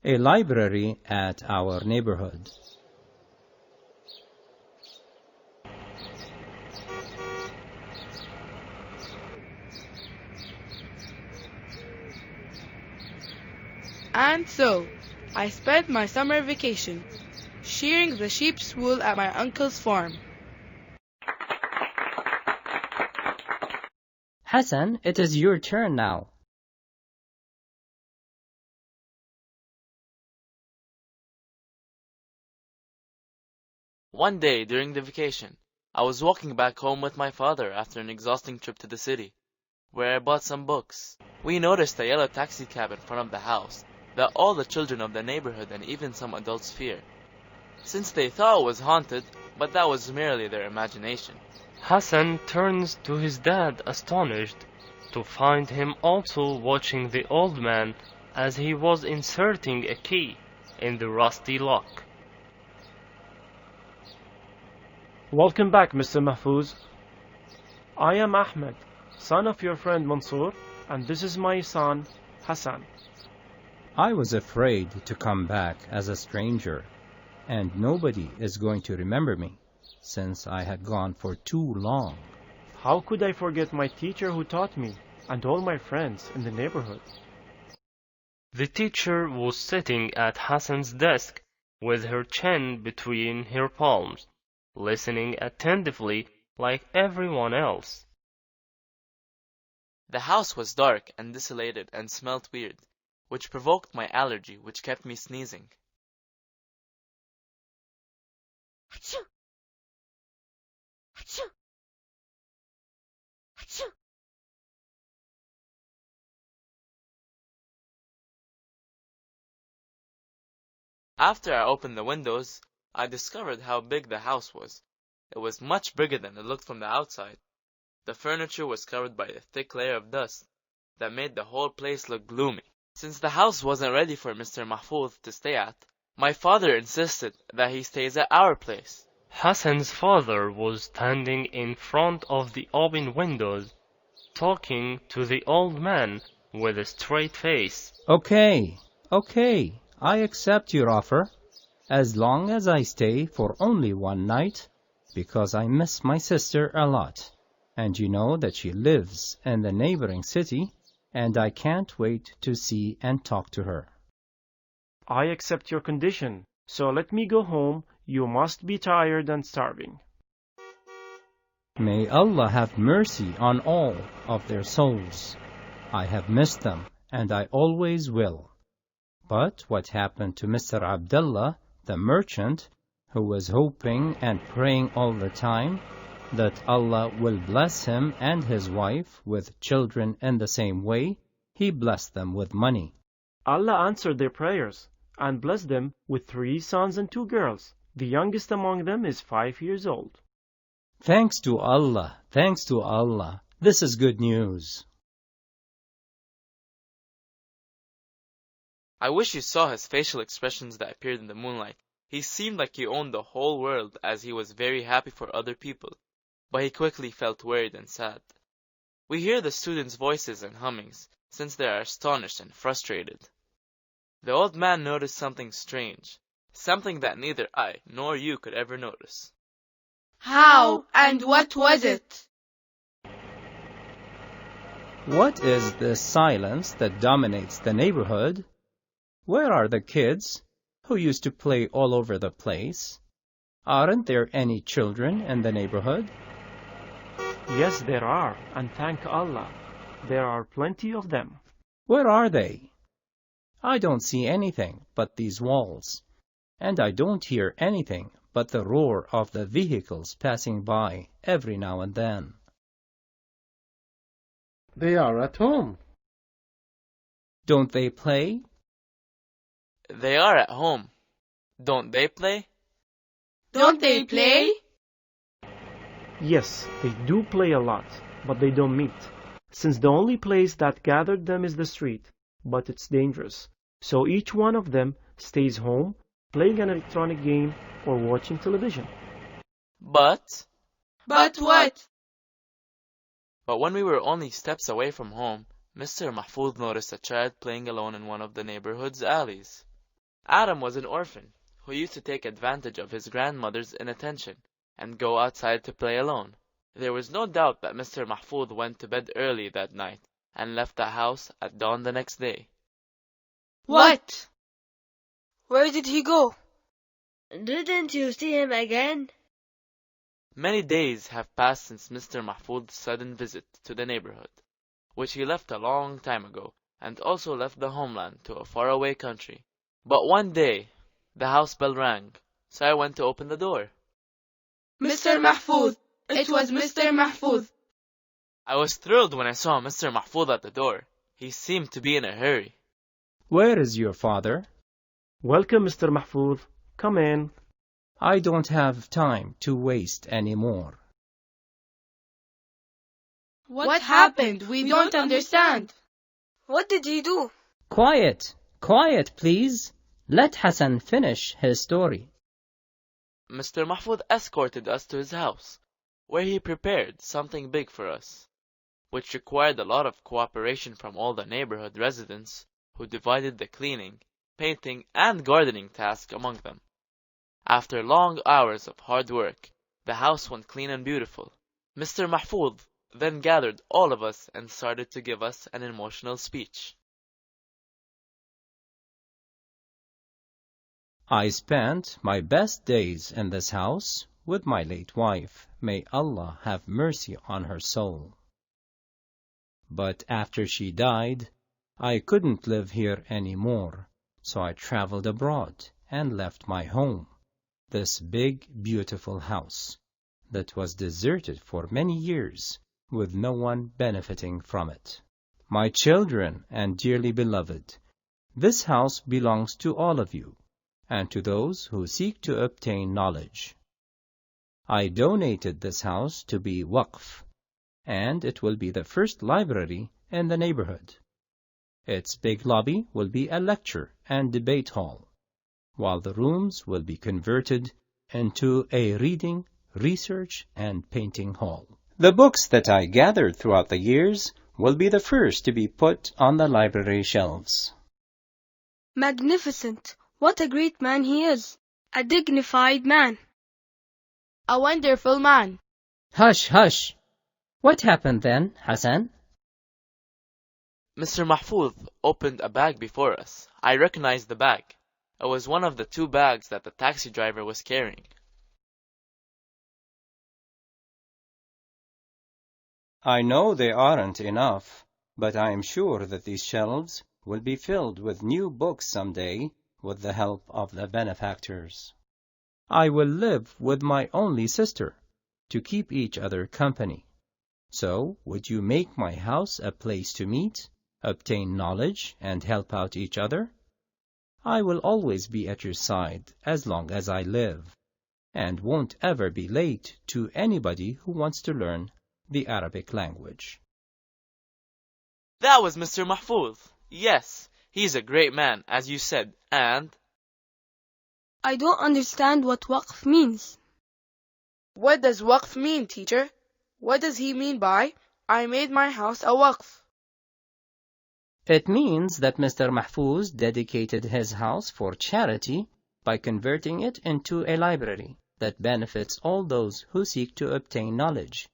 a library at our neighborhood. And so, I spent my summer vacation shearing the sheep's wool at my uncle's farm. Hassan, it is your turn now. One day during the vacation, I was walking back home with my father after an exhausting trip to the city, where I bought some books. We noticed a yellow taxi cab in front of the house that all the children of the neighborhood and even some adults fear, since they thought it was haunted, but that was merely their imagination. Hassan turns to his dad astonished to find him also watching the old man as he was inserting a key in the rusty lock. Welcome back, Mr. Mahfouz. I am Ahmed, son of your friend Mansour, and this is my son, Hassan. I was afraid to come back as a stranger, and nobody is going to remember me, since I had gone for too long. How could I forget my teacher who taught me, and all my friends in the neighborhood? The teacher was sitting at Hassan's desk with her chin between her palms, listening attentively like everyone else. The house was dark and desolated and smelt weird, which provoked my allergy, which kept me sneezing. Achoo! Achoo! Achoo! After I opened the windows, I discovered how big the house was. It was much bigger than it looked from the outside. The furniture was covered by a thick layer of dust that made the whole place look gloomy. Since the house wasn't ready for Mr. Mahfouz to stay at, my father insisted that he stays at our place. Hassan's father was standing in front of the open windows, talking to the old man with a straight face. Okay, I accept your offer, as long as I stay for only one night, because I miss my sister a lot, and you know that she lives in the neighboring city, and I can't wait to see and talk to her. I accept your condition, so let me go home. You must be tired and starving. May Allah have mercy on all of their souls. I have missed them, and I always will. But what happened to Mr. Abdullah, the merchant, who was hoping and praying all the time that Allah will bless him and his wife with children in the same way He blessed them with money? Allah answered their prayers and blessed them with 3 sons and 2 girls. The youngest among them is 5 years old. Thanks to Allah, thanks to Allah. This is good news. I wish you saw his facial expressions that appeared in the moonlight. He seemed like he owned the whole world, as he was very happy for other people, but he quickly felt worried and sad. We hear the students' voices and hummings, since they are astonished and frustrated. The old man noticed something strange, something that neither I nor you could ever notice. How and what was it? What is this silence that dominates the neighborhood? Where are the kids who used to play all over the place? Aren't there any children in the neighborhood? Yes, there are, and thank Allah, there are plenty of them. Where are they? I don't see anything but these walls, and I don't hear anything but the roar of the vehicles passing by every now and then. They are at home. Don't they play? They are at home. Don't they play? Don't they play? Yes, they do play a lot, but they don't meet, since the only place that gathered them is the street, but it's dangerous. So each one of them stays home, playing an electronic game or watching television. But what? But when we were only steps away from home, Mr. Mahfouz noticed a child playing alone in one of the neighborhood's alleys. Adam was an orphan who used to take advantage of his grandmother's inattention and go outside to play alone. There was no doubt that Mr. Mahfoud went to bed early that night and left the house at dawn the next day. What? Where did he go? Didn't you see him again? Many days have passed since Mr. Mahfoud's sudden visit to the neighborhood, which he left a long time ago, and also left the homeland to a faraway country. But one day, the house bell rang, so I went to open the door. Mr. Mahfoud! It was Mr. Mahfoud! I was thrilled when I saw Mr. Mahfoud at the door. He seemed to be in a hurry. Where is your father? Welcome, Mr. Mahfoud. Come in. I don't have time to waste any more. What happened? We don't understand. What did he do? Quiet! Quiet, please. Let Hassan finish his story. Mr. Mahfoud escorted us to his house, where he prepared something big for us, which required a lot of cooperation from all the neighborhood residents, who divided the cleaning, painting, and gardening task among them. After long hours of hard work, the house went clean and beautiful. Mr. Mahfoud then gathered all of us and started to give us an emotional speech. I spent my best days in this house with my late wife. May Allah have mercy on her soul. But after she died, I couldn't live here anymore, so I traveled abroad and left my home, this big, beautiful house that was deserted for many years, with no one benefiting from it. My children and dearly beloved, this house belongs to all of you, and to those who seek to obtain knowledge. I donated this house to be waqf, and it will be the first library in the neighborhood. Its big lobby will be a lecture and debate hall, while the rooms will be converted into a reading, research, and painting hall. The books that I gathered throughout the years will be the first to be put on the library shelves. Magnificent! What a great man he is! A dignified man! A wonderful man! Hush, hush! What happened then, Hassan? Mr. Mahfoud opened a bag before us. I recognized the bag. It was one of the 2 bags that the taxi driver was carrying. I know they aren't enough, but I am sure that these shelves will be filled with new books someday with the help of the benefactors. I will live with my only sister to keep each other company. So, would you make my house a place to meet, obtain knowledge, and help out each other? I will always be at your side as long as I live, and won't ever be late to anybody who wants to learn the Arabic language. That was Mr. Mahfoud. Yes, he's a great man, as you said, and... I don't understand what waqf means. What does waqf mean, teacher? What does he mean by, I made my house a waqf? It means that Mr. Mahfouz dedicated his house for charity by converting it into a library that benefits all those who seek to obtain knowledge.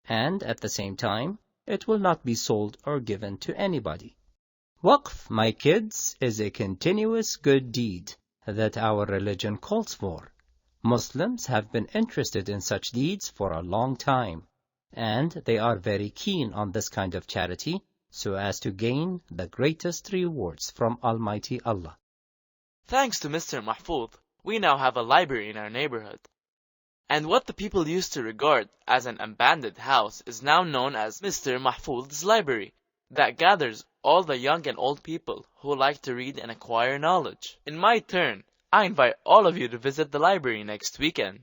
And at the same time, it will not be sold or given to anybody. Waqf, my kids, is a continuous good deed that our religion calls for. Muslims have been interested in such deeds for a long time, and they are very keen on this kind of charity so as to gain the greatest rewards from Almighty Allah. Thanks to Mr. Mahfoud, we now have a library in our neighborhood. And what the people used to regard as an abandoned house is now known as Mr. Mahfoud's library, that gathers all the young and old people who like to read and acquire knowledge. In my turn, I invite all of you to visit the library next weekend.